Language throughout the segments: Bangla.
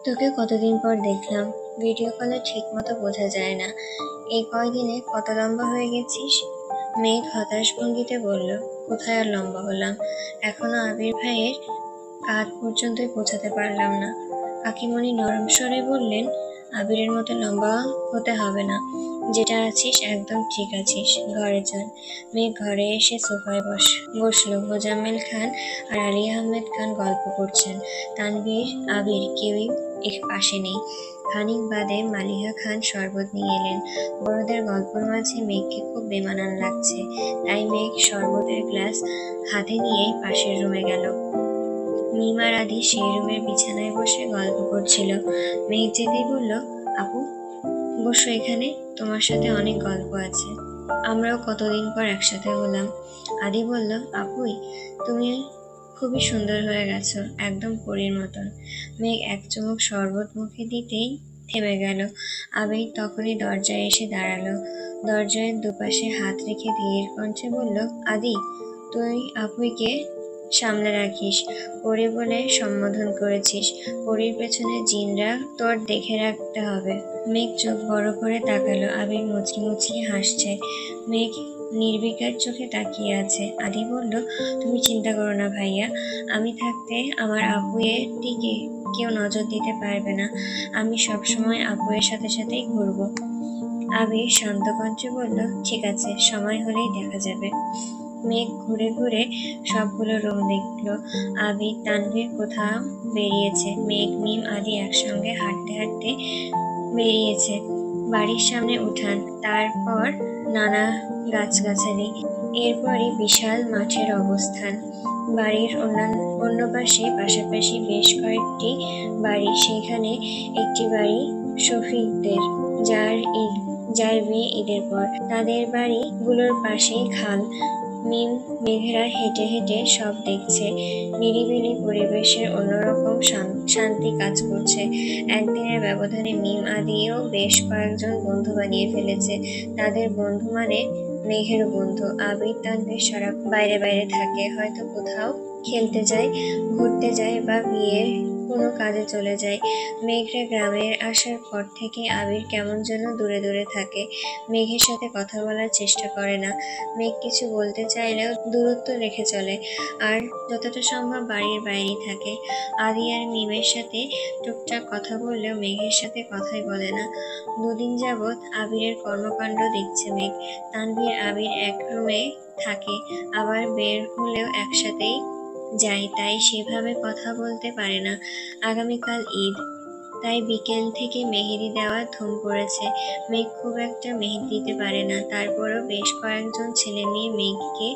তোকে কতদিন পর দেখলাম। ভিডিও কলে ঠিক মতো বোঝা যায় না। এই কয়দিনে কত লম্বা হয়ে গেছিস। মেঘ হতাশ ভঙ্গিতে বলল, কোথায় আর লম্বা হলাম, এখনো আবির ভাইয়ের কাঁধ পর্যন্তই পৌঁছাতে পারলাম না। কাকিমণি নরম স্বরে বললেন, আবিরের মতো লম্বা হতে হবে না, যেটা আছিস একদম ঠিক আছিস, ঘরে চল। মেঘ ঘরে এসে সোফায় বসলো। মোজাম্মেল খান আর আলী আহমেদ খান গল্প করছেন। তানভীর, আবির কেউই পাশে নেই। খানিক বাদে মালিহা খান শরবত নিয়ে এলেন। বড়দের গল্পের মাঝে মেঘকে খুব বেমানান লাগছে, তাই মেঘ শরবতের গ্লাস হাতে নিয়ে পাশের রুমে গেল। মিম আর আদি সেই রুমের বিছানায় বসে গল্প করছিল। মেঘ যেতেই বলল, আপু বসো এখানে, তোমার সাথে অনেক গল্প আছে। আমরাও কতদিন পর একসাথে হলাম। আদি বলল, আপুই তুমি খুবই সুন্দর হয়ে গেছো, একদম পরীর মতন। মেঘ এক চুমুক শরবত মুখে দিতেই থেমে গেল। আবির তখনই দরজায় এসে দাঁড়ালো। দরজার দুপাশে হাত রেখে ধীর কণ্ঠে বলল, আদি তুই আপুইকে সামলে রাখিস, পরি বলে সম্বোধন করেছিস, পরির পেছনে জিনরা তোর দেখে রাখতে হবে। মেঘ চোখ বড় করে তাকালো। আবির মুচকি মুচকি হাসছে। মেঘ নির্বিকার চোখে তাকিয়ে আছে। আদি বলল, তুমি চিন্তা করো না ভাইয়া, আমি থাকতে আমার আপুয়ের দিকে কেউ নজর দিতে পারবে না। আমি সবসময় আপুয়ের সাথে সাথেই ঘুরবো। আবির শান্ত কণ্ঠে বলল, ঠিক আছে, সময় হলেই দেখা যাবে। মেঘ ঘুরে ঘুরে সবগুলো রুম দেখলো। আবির, তানভীর কোথাও বেরিয়েছে। মেঘ, মিম, আদি একসঙ্গে হাঁটতে হাঁটতে বেরিয়েছে। বাড়ির সামনে উঠান, তারপর নানা গাছগাছালি, এরপরই বিশাল মাঠের অবস্থান। বাড়ির অন্য পাশে পাশাপাশি বেশ কয়েকটি বাড়ি। সেখানে একটি বাড়ি শফিকদের, যার বিয়ে ঈদের পর। তাদের বাড়িগুলোর পাশেই খাল। মিম, মেঘেরা হেঁটে হেঁটে সব দেখছে। নিরিবিলি পরিবেশের অন্যরকম শান্তি কাজ করছে। একদিনের ব্যবধানে মিম আদিও বেশ কয়েকজন বন্ধু বানিয়ে ফেলেছে। তাদের বন্ধু মানে মেঘের বন্ধু। আবির, তানভীর সারা বাইরে বাইরে থাকে, হয়তো কোথাও খেলতে যায়, ঘুরতে যায় বা বিয়ের কোনো কাজে চলে যায়। মেঘরা গ্রামের আসার পর থেকে আবির কেমন যেন দূরে দূরে থাকে, মেঘের সাথে কথা বলার চেষ্টা করে না। মেঘ কিছু বলতে চাইলেও দূরত্ব রেখে চলে, আর যতটা সম্ভব বাড়ির বাইরেই থাকে। আদি আর মিমের সাথে টুকটাক কথা বললেও মেঘের সাথে কথাই বলে না। দুদিন যাবৎ আবিরের কর্মকাণ্ড দেখছে মেঘ। তানভীর, আবির এক রুমে থাকে, আবার বের হলেও একসাথেই যায়, তাই সেভাবে কথা বলতে পারে না। আগামীকাল ঈদ, তাই বিকেল থেকে মেহেদি দেওয়ার ধুম পড়েছে। মেঘ খুব একটা মেহেদি দিতে পারে না, তারপরও বেশ কয়েকজন ছেলে মেয়ে মেঘকে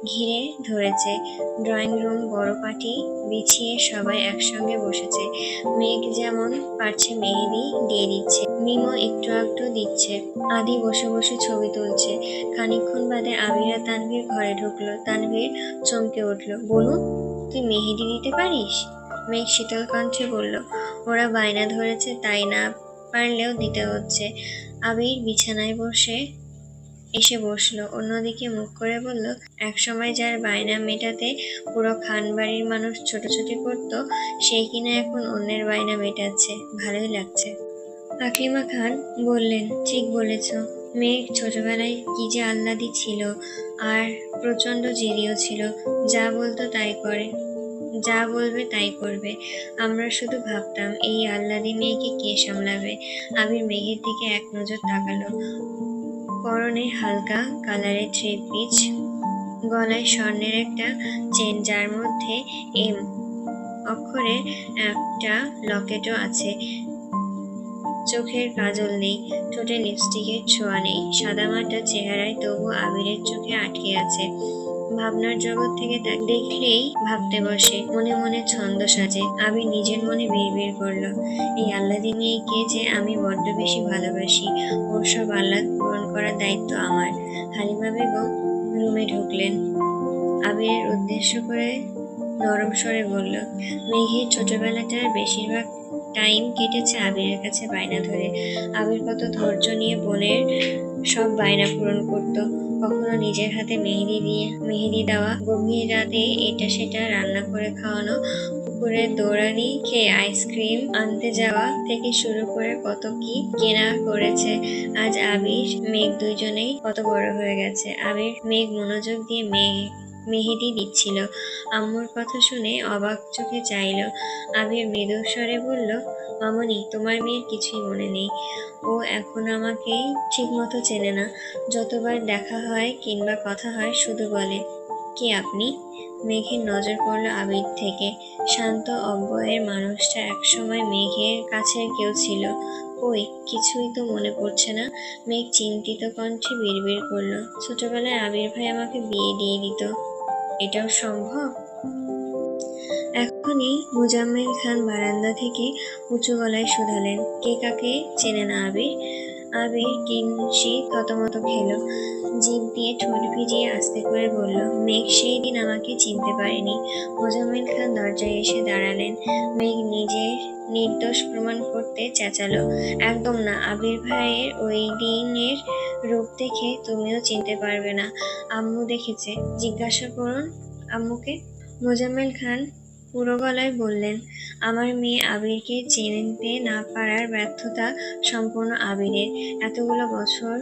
ঘিরে ধরেছে। ড্রয়িং রুম বড় পাটি বিছিয়ে সবাই একসঙ্গে বসেছে। মেঘ যেমন পারছে মেহেদি দিয়ে দিচ্ছে, মিমও একটু একটু দিচ্ছে। আদি বসে বসে ছবি তুলছে। খানিকক্ষণ বাদে আবির আর তানভীর ঘরে ঢুকলো। তানভীর চমকে উঠল, বলুন তুই মেহেদি দিতে পারিস? মেঘ শীতল কণ্ঠে বলল, ওরা বায়না ধরেছে তাই না পারলেও দিতে হচ্ছে। আবির বিছানায় এসে বসলো, অন্যদিকে মুখ করে বলল, একসময় যার বায়না মেটাতে পুরো খান বাড়ির মানুষ ছোটাছুটি করতো, সেই কিনা এখন অন্যের বায়না মেটাচ্ছে, ভালোই লাগছে। আকলিমা খান বললেন, ঠিক বলেছ। মেঘ ছোটবেলায় কি যে আহ্লাদি ছিল, আর প্রচন্ড জেদিও ছিল। যা বলতো তাই করে, যা বলবে তাই করবে। আমরা শুধু ভাবতাম এই আহ্লাদি মেয়েকে কে সামলাবে। আবির মেঘের দিকে এক নজর তাকালো। পরনে হালকা কালারের থ্রি পিস, গলায় স্বর্ণের একটা চেন, যার মধ্যে এম অক্ষরের একটা লকেটও আছে। চোখের কাজল নেই, ঠোঁটে লিপস্টিকের ছোঁয়া নেই, সাদামাটা চেহারায় তবু আবিরের চোখে আটকে আছে। ভাবনার জগৎ থেকে তাকে দেখলেই ভাবতে বসে, মনে মনে ছন্দ সাজে। আবির নিজের মনে বিড়বিড় করলো, এই আহ্লাদি মেয়েকে যে আমি বড্ড বেশি ভালোবাসি, ওর সব আহ্লাদ পূরণ করার দায়িত্ব আমার। হালিমা বেগম রুমে ঢুকলেন। আবিরের উদ্দেশ্য করে নরম স্বরে বলল, মেঘের ছোটবেলাটার বেশিরভাগ টাইম কেটেছে আবিরের কাছে বায়না ধরে। আবির কত ধৈর্য নিয়ে বোনের সব বায়না পূরণ করত। কখনো নিজের হাতে মেহেদি দেওয়া, গভীর রাতে এটা সেটা রান্না করে খাওয়ানো, পুকুরে দৌড়ানি খেয়ে আইসক্রিম আনতে যাওয়া থেকে শুরু করে কত কি কেনা করেছে। আজ আবির মেঘ দুইজনেই কত বড় হয়ে গেছে। আবির মেঘ মনোযোগ দিয়ে মেহেদি দিচ্ছিল। আম্মুর কথা শুনে অবাক চোখে চাইল। আবির মৃদু স্বরে বলল, মামনি, তোমার মেয়ের কিছুই মনে নেই। ও এখন আমাকে ঠিক মতো চেনে না। যতবার দেখা হয় কিংবা কথা হয় শুধু বলে, কে আপনি? মেঘের নজর পড়ল আবির থেকে। শান্ত অব্যয়ের মানুষটা একসময় মেঘের কাছের কেউ ছিল। ওই, কিছুই তো মনে পড়ছে না। মেঘ চিন্তিত কণ্ঠে বিড়বিড় করলো, ছোটবেলায় আবির ভাই আমাকে বিয়ে দিয়ে দিত। এটাও সম্ভব? এখনই মুজাম্মেল খান বারান্দা থেকে উঁচু গলায় শুধালেন, কে কাকে চেনে না আবির? আবির কিঞ্চিৎ থতমত খেল। জিভ দিয়ে ঠোঁট ভিজিয়ে আস্তে করে বলল, মেঘ সেই দিন আমাকে চিনতে পারেনি। মোজাম্মেল খান দরজায় এসে দাঁড়ালেন। মেঘ নিজের নির্দোষ প্রমাণ করতে চেঁচালো, একদম না, আবির ভাইয়ের ওই দিনের রূপ দেখে তুমিও চিনতে পারবে না। আম্মু দেখেছে, জিজ্ঞাসা করুন আম্মুকে। মোজাম্মেল খান পুরো গলায় বললেন, আমার মেয়ে আবিরকে চিনতে না পারার ব্যর্থতা সম্পূর্ণ আবিরের। এতগুলো বছর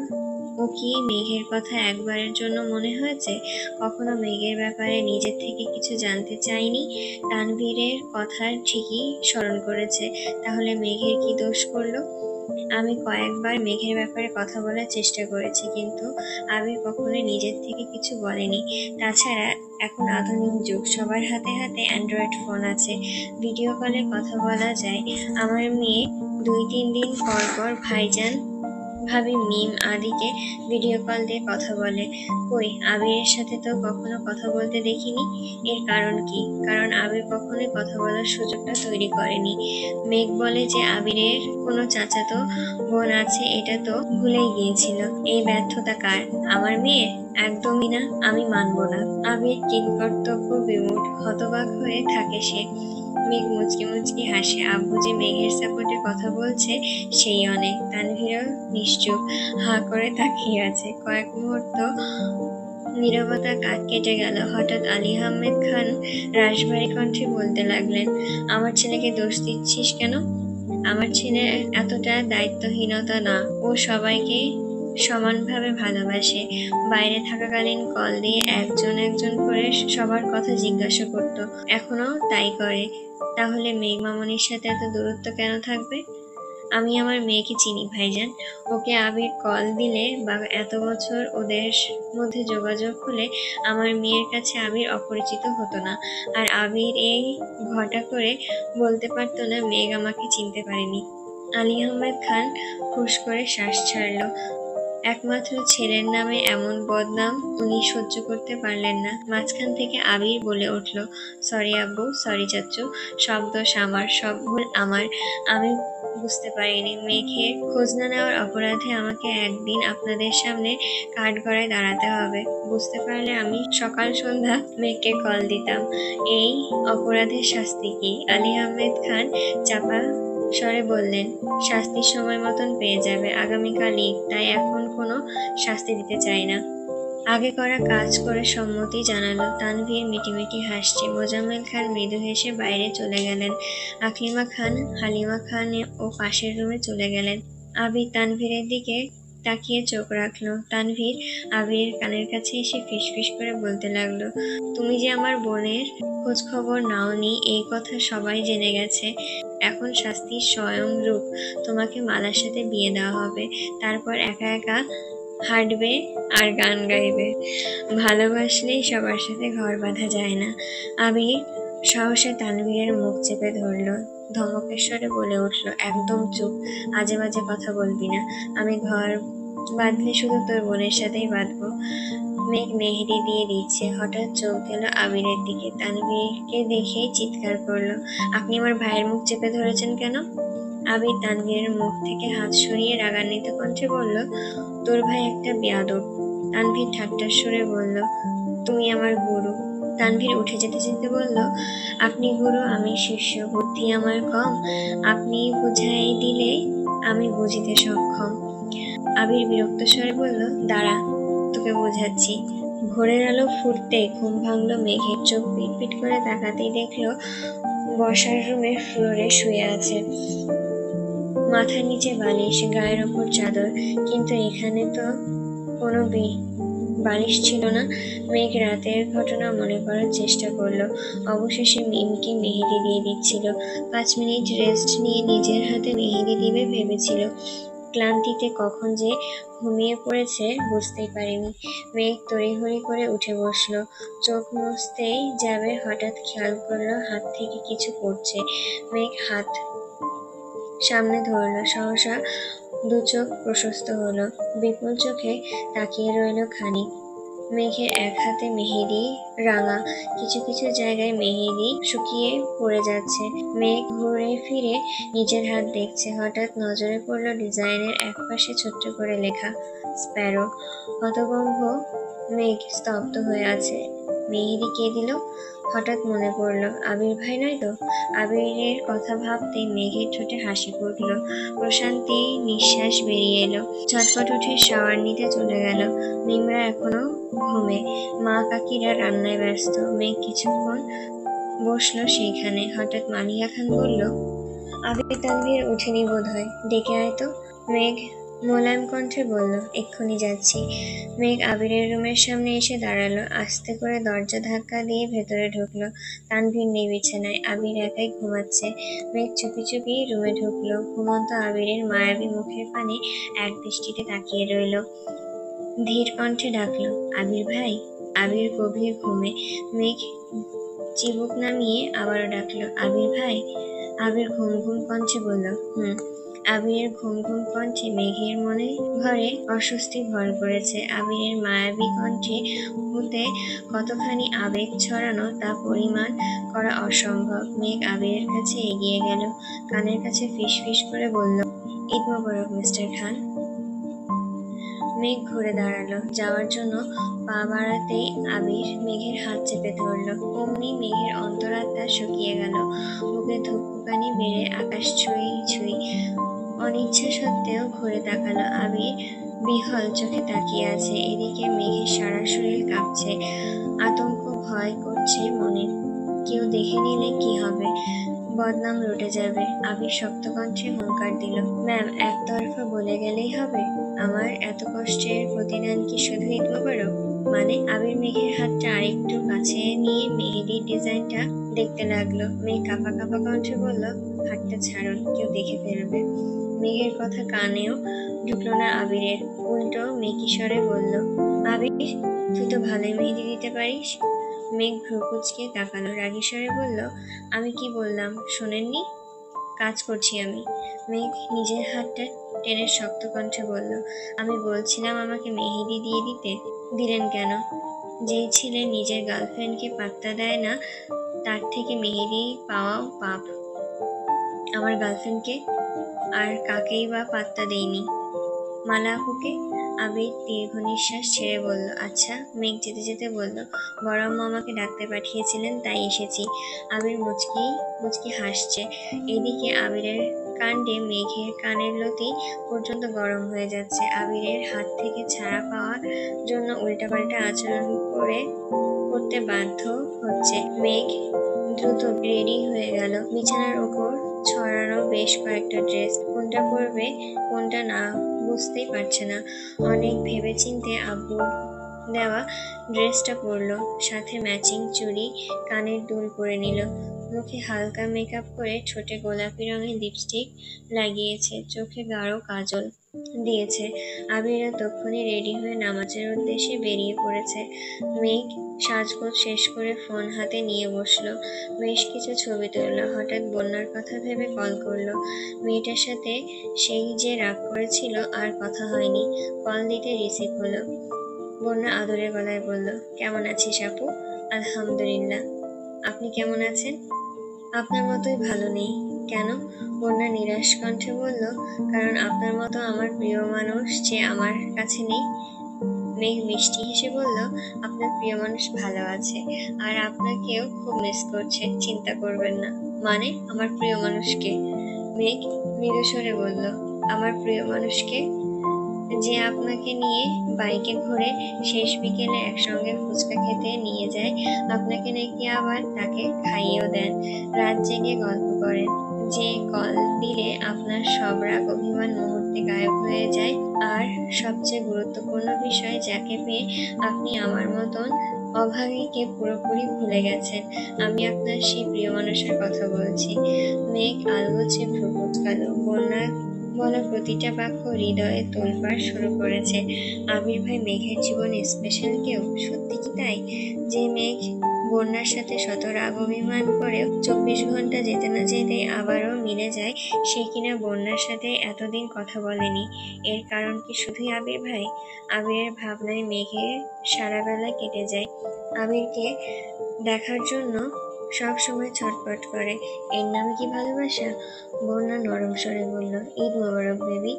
ও কি মেঘের কথা একবারের জন্য মনে হয়েছে? কখনো মেঘের ব্যাপারে নিজের থেকে কিছু জানতে চাইনি? তানভীরের কথা ঠিকই স্মরণ করেছে। তাহলে মেঘের কি দোষ করলো? আমি কয়েকবার মেঘের ব্যাপারে কথা বলার চেষ্টা করেছি, কিন্তু আবির কখনোই নিজের থেকে কিছু বলেনি। তাছাড়া এখন আধুনিক যুগ, সবার হাতে হাতে অ্যান্ড্রয়েড ফোন আছে, ভিডিও কলে কথা বলা যায়। আমার মেয়ে 2-3 দিন পর পর ভাইজান, ভাবি, মিম আদিকে ভিডিও কল দিয়ে কথা বলে। কই, আবিরের সাথে তো কখনো কথা বলতে দেখিনি। এর কারণ কি? কারণ আবির কখনোই কথা বলার সুযোগটা তৈরি করেনি। মেঘ বলে যে আবিরের কোনো চাচাতো বোন আছে, এটা তো ভুলেই গিয়েছিল। এই ব্যর্থতা কার? আমার মেয়ের? একদমই না, আমি মানব না। আবির কিংকর্তব্য বিমূঢ়, হতবাক হয়ে থাকে সে। মেঘ মুচকি মুচকি হাসে। আব্বু যে মেঘের সাপোর্টে কথা বলছে সেই অনেক। তানভীরও নিশ্চুপ হা করে তাকিয়ে আছে। কয়েক মুহূর্ত নীরবতা কেটে গেল। হঠাৎ আলী আহমেদ খান রাশভারী কণ্ঠে বলতে লাগলেন, আমার ছেলেকে দোষ দিচ্ছিস কেন? আমার ছেলে এতটা দায়িত্বহীনতা না। ও সবাইকে সমানভাবে ভালোবাসে। বাইরে থাকাকালীন কল দিয়ে একজন একজন করে সবার কথা জিজ্ঞাসা করত, এখনো তাই করে। তাহলে মেঘ মামনির সাথে এত দূরত্ব কেন থাকবে? আমি আমার মেয়েকে চিনি ভাইজান। ওকে আবির কল দিলে বা এত বছর ওদের মধ্যে যোগাযোগ হলে আমার মেয়ের কাছে আবির অপরিচিত হতো না। আর আবির এই ঘটা করে বলতে পারতো না মেঘ আমাকে চিনতে পারেনি। আলী আহমেদ খান ফুস করে শ্বাস ছাড়ল। একমাত্র ছেলের নামে এমন বদনাম উনি সহ্য করতে পারলেন না। মাঝখান থেকে আবির বলে উঠল, সরি আব্বু, সরি চাচ্চু, সব দোষ আমার, সব ভুল আমার। আমি বুঝতে পারিনি। মেঘের খোঁজ না নেওয়ার অপরাধে আমাকে একদিন আপনাদের সামনে কাঠগড়ায় দাঁড়াতে হবে। বুঝতে পারলে আমি সকাল সন্ধ্যা মেঘকে কল দিতাম। এই অপরাধের শাস্তি কি? আলী আহমেদ খান চাপা স্বরে বললেন, শাস্তির সময় মতন পেয়ে যাবে, আগামীকাল ঈদ, তাই এখন কোনো শাস্তি দিতে চাই না। আগে করা কাজ করে সম্মতি জানালো। তানভীর মিটিমিটি হাসছে। মোজাম্মেল খান মৃদু হেসে বাইরে চলে গেলেন। আকলিমা খান, হালিমা খান ও পাশের রুমে চলে গেলেন। আবির তানভীরের দিকে তাকিয়ে চোখ রাখলো। তানভীর আবিরের কানের কাছে এসে ফিসফিস করে বলতে লাগলো, তুমি যে আমার বোনের খোঁজ খবর নাওনি এই কথা সবাই জেনে গেছে। এখন শাস্তির স্বয়ং রূপ, তোমাকে মালার সাথে বিয়ে দেওয়া হবে। তারপর একা একা হাঁটবে আর গান গাইবে। ভালোবাসলেই সবার সাথে ঘর বাঁধা যায় না। আবির সাহসে তানভীরের মুখ চেপে ধরল। ধমকের স্বরে বলে উঠল, একদম চুপ, আজে বাজে কথা বলবি না। আমি ঘর বাঁধলে শুধু তোর বোনের সাথেই বাঁধবো। মেঘ মেহেদি দিয়ে দিচ্ছে। হঠাৎ চোখ গেল আবিরের দিকে। তানভীরকে দেখেই চিৎকার করলো, আপনি আমার ভাইয়ের মুখ চেপে ধরেছেন কেন? আবির তানভীরের মুখ থেকে হাত সরিয়ে রাগান্বিত কণ্ঠে বলল, তোর ভাই একটা বেয়াদব। তানভীর ঠাট্টার সুরে বলল, তুমি আমার গুরু। তানভীর উঠে যেতে যেতে বলল, আপনি গুরু, আমি শিষ্য, বুদ্ধি আমার কম। আপনি বুঝাই দিলে আমি বুঝিতে সক্ষম। আবির বিরক্ত স্বরে বলল, দাঁড়া, তোকে বোঝাচ্ছি। ভোরের আলো ফুটতেই ঘুম ভাঙলো মেঘের। চোখ পিটপিট করে তাকাতেই দেখলো বসার রুমের ফ্লোরে শুয়ে আছে, মাথার নিচে বালিশ, গায়ের ওপর চাদর, কিন্তু এখানে তো কোনো বালিশ ছিল না। মেঘ রাতের ঘটনা মনে করার চেষ্টা করলো। অবশেষে মিমকে মেহেদি দিয়ে দিচ্ছিল। 5 মিনিট রেস্ট নিয়ে নিজের হাতে মেহেদি দিবে ভেবেছিল। ক্লান্তিতে কখন যে ঘুমিয়ে পড়েছে বুঝতেই পারেনি। মেঘ তড়িঘড়ি করে উঠে বসলো। চোখ মুছতেই যাবে, হঠাৎ খেয়াল করলো হাত থেকে কিছু পড়ছে। মেঘ হাত সামনে ধরলো, সহসা দু চোখ প্রশস্ত হলো, বিপুল চোখে তাকিয়ে রইল খানিক। মেঘের এক হাতে মেহেদি রাঙা, কিছু কিছু জায়গায় মেহেদি শুকিয়ে পড়ে যাচ্ছে। মেঘ ঘুরে ফিরে নিজের হাত দেখছে। হঠাৎ নজরে পড়লো ডিজাইনের একপাশে ছোট্ট করে লেখা স্প্যারো। হতভম্ব মেঘ স্তব্ধ হয়ে আছে। মেহেদি কে দিল? হঠাৎ মনে পড়লো আবির ভাই নয় তো? আবিরের কথা ভাবতেই মেঘের ঠোঁটে হাসি ফুটলো, প্রশান্তি নিঃশ্বাস বেরিয়ে এলো। চটপট উঠে শাওয়ার নিতে চলে গেল। মিমরা এখনো ঘুমে, মা কাকিরা রান্নায় ব্যস্ত। মেঘ কিছুক্ষণ বসলো সেইখানে। হঠাৎ মালিয়া খান বলল, আবির তানভীর উঠেনি বোধ হয়, ডেকে আয় তো। মেঘ মোলায়েম কণ্ঠে বলল, এক্ষুনি যাচ্ছি। মেঘ আবিরের রুমের সামনে এসে দাঁড়ালো, আস্তে করে দরজা ধাক্কা দিয়ে ভেতরে ঢুকলো। তানভীর নেই বিছানায়, আবির একাই ঘুমাচ্ছে। মেঘ চুপি চুপি রুমে ঢুকলো। ঘুমন্ত আবিরের মায়াবী মুখের পানে এক দৃষ্টিতে তাকিয়ে রইল। ধীর কণ্ঠে ডাকলো, আবির ভাই। আবির গভীর ঘুমে। মেঘ চিবুক নামিয়ে আবারও ডাকলো, আবির ভাই। আবির ঘুম ঘুম কণ্ঠে বলল, হুম। আবিরের ঘুম ঘুম কণ্ঠে মেঘের মনে ঘরে অস্বস্তি ভর করেছে। আবিরের মায়াবী কণ্ঠে হতে কতখানি আবেগ ছড়ানো তা পরিমাণ করা অসম্ভব। মেঘ আবিরের কাছে এগিয়ে গেল, কানের কাছে ফিস ফিস করে বলল, ঈদ মোবারক মিস্টার খান। মেঘ ঘুরে দাঁড়ালো, যাওয়ার জন্য পা বাড়াতেই আবির মেঘের হাত চেপে ধরলো। অমনি মেঘের অন্তরাত্মা শুকিয়ে গেল, বুকে ধুকপুকানি বেড়ে আকাশ ছুঁই ছুঁই। অনিচ্ছা সত্ত্বেও ঘুরে তাকালো। আবির বিহ্বল চোখে তাকিয়ে আছে। এদিকে মেঘের সারা শরীর কাঁপছে, আতঙ্ক ভয় করছে মনে। কেউ দেখে নিলে কি হবে? বদনাম রটে যাবে। আবির শক্ত কণ্ঠে হুঙ্কার দিল, ম্যাম, একতরফা বলে গেলেই হবে? আমার এত কষ্টের প্রতিদান কি শুধু ঈদ মোবারক? মানে? আবির মেঘের হাতটা আরেকটু কাছে নিয়ে মেহেদির ডিজাইনটা দেখতে লাগলো। মেঘ কাঁপা কাঁপা কণ্ঠে বলল, হাতটা ছাড়ুন, কেউ দেখে ফেলবে। মেঘের কথা কানেও ঢুকলো না আবিরের। উল্টো মেকি স্বরে বলল, আবির, তুই তো ভালোই মেহেদি দিতে পারিস। মেঘ ভ্রু কুঁচকে তাকালো, রাগী স্বরে বলল, আমি কি বললাম শোনেননি? কাজ করছি আমি। মেঘ নিজের হাতটা টেনে শক্ত কণ্ঠে বলল, আমি বলছিলাম আমাকে মেহেদি দিয়ে দিতে। দিলেন কেন? যেই ছেলে নিজের গার্লফ্রেন্ডকে পাত্তা দেয় না, তার থেকে মেহেদি পাওয়াও পাপ। আমার গার্লফ্রেন্ডকে আর কাকেই বা পাত্তা দেয়নি? মালা আপুকে। আবির দীর্ঘ নিঃশ্বাস ছেড়ে বলল, আচ্ছা। মেঘ যেতে যেতে বলল, বড় আম্মু আমাকে ডাকতে পাঠিয়েছিলেন, তাই এসেছি। আবির মুচকি মুচকি হাসছে। এদিকে আবিরের কাণ্ডে মেঘের কানের লতি পর্যন্ত গরম হয়ে যাচ্ছে। আবিরের হাত থেকে ছাড়া পাওয়ার জন্য উল্টাপাল্টা আচরণ করতে বাধ্য হচ্ছে। মেঘ দ্রুত রেডি হয়ে গেল। বিছানার ওপর ছড়ানো বেশ কয়েকটা ড্রেস, কোনটা পরবে কোনটা না বুঝতেই পারছে না। অনেক ভেবেচিন্তে আব্বুর দেওয়া ড্রেসটা পরলো, সাথে ম্যাচিং চুড়ি, কানের দুল পরে নিল। মুখে হালকা মেকআপ করে ঠোঁটে গোলাপি রঙের লিপস্টিক লাগিয়েছে, চোখে গাঢ় কাজল দিয়েছে। আবিরা তক্ষুনি রেডি হয়ে নামাজের উদ্দেশ্যে বেরিয়ে পড়েছে। মেঘ সাজগোজ শেষ করে ফোন হাতে নিয়ে বসলো, বেশ কিছু ছবি তুললো। হঠাৎ বন্যার কথা ভেবে কল করলো। মেয়েটার সাথে সেই যে রাগ করেছিল আর কথা হয়নি। কল দিতে রিসিভ হলো। বন্যা আদুরে গলায় বলল, কেমন আছিস আপু? আলহামদুলিল্লাহ। আপনি কেমন আছেন? আপনার মতোই ভালো নেই। কেন? বন্যা নিরাশ কণ্ঠে বলল, কারণ আপনার মতো আমার প্রিয় মানুষ যে আমার কাছে নেই। মেঘ মিষ্টি হেসে বলল, আপনার প্রিয় মানুষ ভালো আছে, আর আপনাকেও খুব মিস করছে, চিন্তা করবেন না। মানে? আমার প্রিয় মানুষকে? মেঘ মৃদু স্বরে বলল, আমার প্রিয় মানুষকে। যে আপনাকে নিয়ে বাইকে ঘুরে শেষ বিকেলে একসঙ্গে ফুচকা খেতে নিয়ে যায়, আপনাকে নাকি আবার তাকে খাইয়েও দেন, রাত জেগে গল্প করেন, যে কল দিলে আপনার সব রাগ অভিমান মুহূর্তে গায়েব হয়ে যায়, আর সবচেয়ে গুরুত্বপূর্ণ বিষয়, যাকে পেয়ে আপনি আমার মতন অভাগীকে পুরোপুরি ভুলে গেছেন। আমি আপনার সেই প্রিয় মানুষের কথা বলছি। মেঘ আলগোছে ভ্রু কুঁচকালো। বন্যার বলা প্রতিটা বাক্য হৃদয়ে তোলপাড় শুরু করেছে। আবির ভাই মেঘের জীবনে স্পেশাল কেউ? সত্যি কি তাই? যে মেঘ বন্যার সাথে শত রাগ অভিমান করেও 24 ঘন্টা যেতে না যেতেই আবারও মিলে যায়, সে কিনা বন্যার সাথে এতদিন কথা বলেনি। এর কারণ কি শুধুই আবির ভাই? আবিরের ভাবনায় মেঘের সারা বেলা কেটে যায়। আবিরকে দেখার জন্য সব সময় ছটফট করে। এর নামে কি ভালোবাসা? বন্যা নরম স্বরে বলল, ঈদ মোবারক বেবি।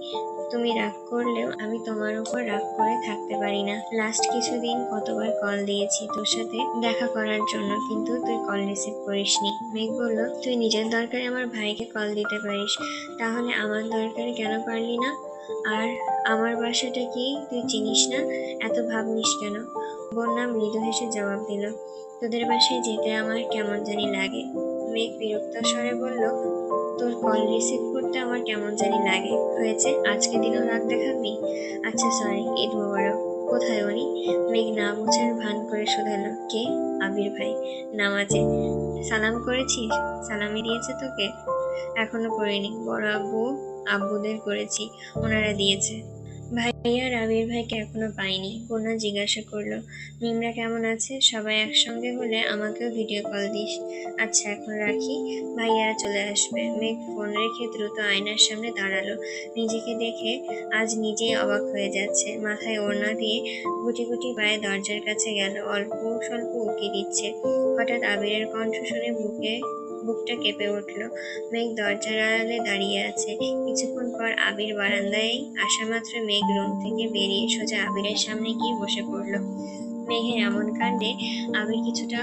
তুমি রাগ করলেও আমি তোমার উপর রাগ করে থাকতে পারি না। লাস্ট কিছুদিন কতবার কল দিয়েছি তোর সাথে দেখা করার জন্য, কিন্তু তুই কল রিসিভ করিসনি। মেঘ বলল, তুই নিজের দরকারে আমার ভাইকে কল দিতে পারিস, তাহলে আমার দরকারে কেন পারলি না? আর আমার বাসাটা কি তুই চিনিস না? এত ভাবনিস কেন? বন্যা মৃদু হেসে জবাব দিল, তোদের বাসায় যেতে আমার কেমন জানি লাগে। মেঘ বিরক্ত স্বরে বলল, তোর কল রিসিভ করতে আমার কেমন জানি লাগে। হয়েছে, আজকে দিনও রাগ দেখাবি? আচ্ছা সরি, ঈদ মোবারক। কোথায় উনি? মেঘ না বোঝার ভান করে শোধালো, কে? আবির ভাই, নামাজে। সালাম করেছিস? সালামি দিয়েছে তোকে? এখনো করিনি, বড় আব্বু আব্বুদের করেছি, ওনারা দিয়েছে। ভাইয়া আর আবির ভাইকে এখনো পাইনি। বন্যা জিজ্ঞাসা করলো, মিমরা কেমন আছে? সবাই একসঙ্গে হলে আমাকেও ভিডিও কল দিস। আচ্ছা এখন রাখি, ভাইয়ারা চলে আসবে। মেঘ ফোন রেখে দ্রুত আয়নার সামনে দাঁড়ালো। নিজেকে দেখে আজ নিজেই অবাক হয়ে যাচ্ছে। মাথায় ওড়না দিয়ে গুটি গুটি পায়ে দরজার কাছে গেল। অল্প স্বল্প উঁকি দিচ্ছে। হঠাৎ আবিরের কণ্ঠ শুনে বুকটা কেঁপে উঠল। মেঘ দরজার আড়ালে দাঁড়িয়ে আছে। কিছুক্ষণ পর আবির বারান্দায় আসা মাত্র মেঘ রুম থেকে বেরিয়ে সোজা আবিরের সামনে গিয়ে বসে পড়ল। মেঘের এমন কাণ্ডে আবির কিছুটা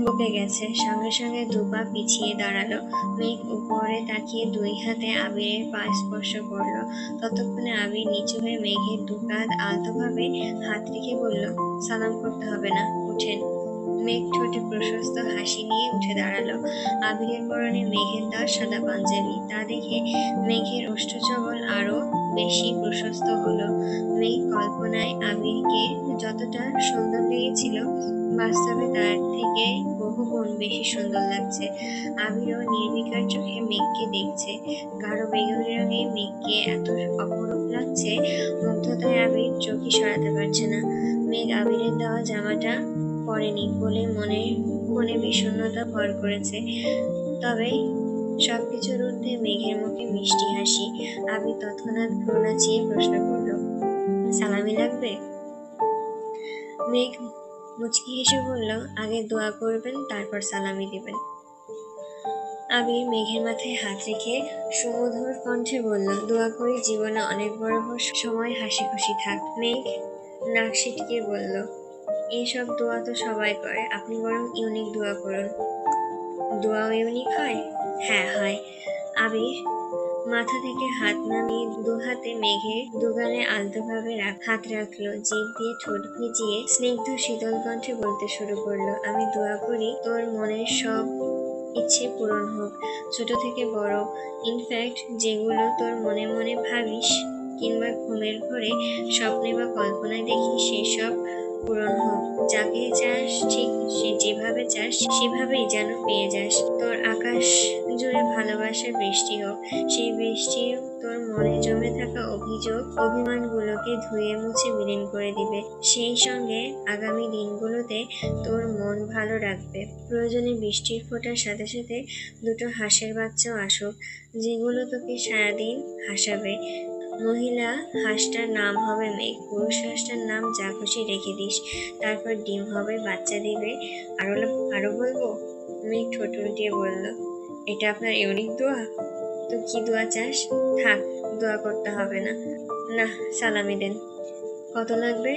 বকে গেছে। সঙ্গে সঙ্গে দুপা পিছিয়ে দাঁড়ালো। মেঘ উপরে তাকিয়ে দুই হাতে আবিরের পা স্পর্শ করলো। ততক্ষণে আবির নিচু হয়ে মেঘের দু কাঁধ আলতোভাবে হাত রেখে বলল, সালাম করতে হবে না, উঠেন। মেঘ ঠোঁটে প্রশস্ত হাসি নিয়ে উঠে দাঁড়ালো। আবিরের পরনে মেঘের দেওয়া সাদা পাঞ্জাবি, তা দেখে মেঘের ওষ্ঠযৌবন আরো বেশি প্রশস্ত হলো। মেঘ কল্পনায় আবিরকে যতটা সুন্দর লেগেছিল, বাস্তবে তার থেকে বহুগুণ বেশি সুন্দর লাগছে। আবিরও নির্বিকার চোখে মেঘকে দেখছে। গাঢ় বেগুনি রঙে মেঘকে এত অপরূপ লাগছে, মুগ্ধতায় আবির চোখই সরাতে পারছে না। মেঘ আবিরের দেওয়া জামাটা পরেনি বলে মনের কোণে বিষণ্ণতা ভর করেছে। তবে সবকিছুর ঊর্ধ্বে মেঘের মুখে মিষ্টি হাসি। আবির তৎক্ষণাৎ ভ্রু নাচিয়ে প্রশ্ন করল, সালামি লাগবে? মেঘ মুচকি হেসে বলল, আগে দোয়া করবেন, তারপর সালামি দিবেন। আবির মেঘের মাথায় হাত রেখে সুমধুর কণ্ঠে বলল, দোয়া করি জীবনে অনেক বড় সময় হাসি খুশি থাক। মেঘ নাক সিটকে বলল, এইসব দোয়া তো সবাই করে, আপনি বরং ইউনিক দোয়া করুন। দোয়াও ইউনিক হয়? হ্যাঁ হয়। আবির মাথা থেকে হাত নামিয়ে দু হাতে মেঘের দুগালে আলতোভাবে হাত রাখলো। জিভ দিয়ে ঠোঁট ভিজিয়ে স্নিগ্ধ শীতল কণ্ঠে বলতে শুরু করলো, আমি দোয়া করি তোর মনের সব ইচ্ছে পূরণ হোক, ছোট থেকে বড়। ইনফ্যাক্ট যেগুলো তোর মনে মনে ভাবিস কিংবা ঘুমের ঘরে স্বপ্নে বা কল্পনায় দেখিস, সেসব পূরণ হোক। যাকে চাস ঠিক সে যেভাবে চাস সেভাবেই যেন পেয়ে যাস। তোর আকাশ জুড়ে ভালোবাসার বৃষ্টি হোক, সেই বৃষ্টি তোর মনে জমে থাকা অভিমানগুলোকে ধুয়ে মুছে বিলীন করে দিবে। সেই সঙ্গে আগামী দিনগুলোতে তোর মন ভালো রাখবে। প্রয়োজনে বৃষ্টির ফোঁটার সাথে সাথে দুটো হাঁসের বাচ্চাও আসুক, যেগুলো তোকে সারাদিন হাসাবে। মহিলা হাঁসটার নাম হবে মেঘ, পুরুষ হাঁসটার নাম যা খুশি রেখে দিস। তারপর ডিম হবে, বাচ্চা দিবে। আরো বলবো? মেঘ ঠোঁট উল্টিয়ে বলল, এটা আপনার ইউনিক দোয়া? তো কি দোয়া চাস? থাক, দোয়া করতে হবে না। না, সালামি দেন। কত লাগবে?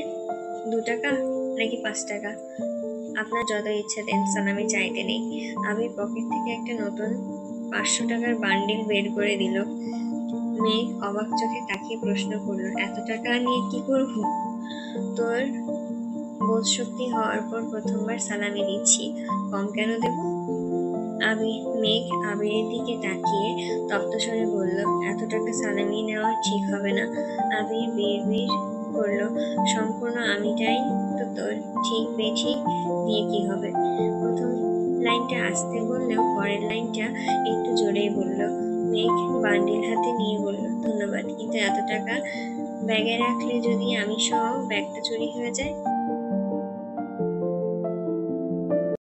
2 টাকা নাকি 5 টাকা? আপনার যত ইচ্ছা দেন, সালামি চাইতে নেই। আমি পকেট থেকে একটা নতুন 500 টাকার বান্ডিল বের করে দিল। মেঘ অবাক চোখে তাকিয়ে প্রশ্ন করলো, এত টাকা নিয়ে কি করব? তোর বোধশক্তি হওয়ার পর প্রথমবার সালামি দিচ্ছি, কম কেন দেব? মেঘ আবিরের দিকে তাকিয়ে তপ্ত স্বরে বলল, এত টাকা সালামি নেওয়া ঠিক হবে না। আবির বিড়বিড় করলো, সম্পূর্ণ আমিটাই তো তোর, ঠিক বেঠিক দিয়ে কি হবে? প্রথম লাইনটা আস্তে বললেও পরের লাইনটা একটু জোরেই বলল। মেঘ বান্ডিল হাতে নিয়ে বলল, ধন্যবাদ, কিন্তু এত টাকা ব্যাগে রাখলে যদি আমি সহ ব্যাগটা চুরি হয়ে যায়?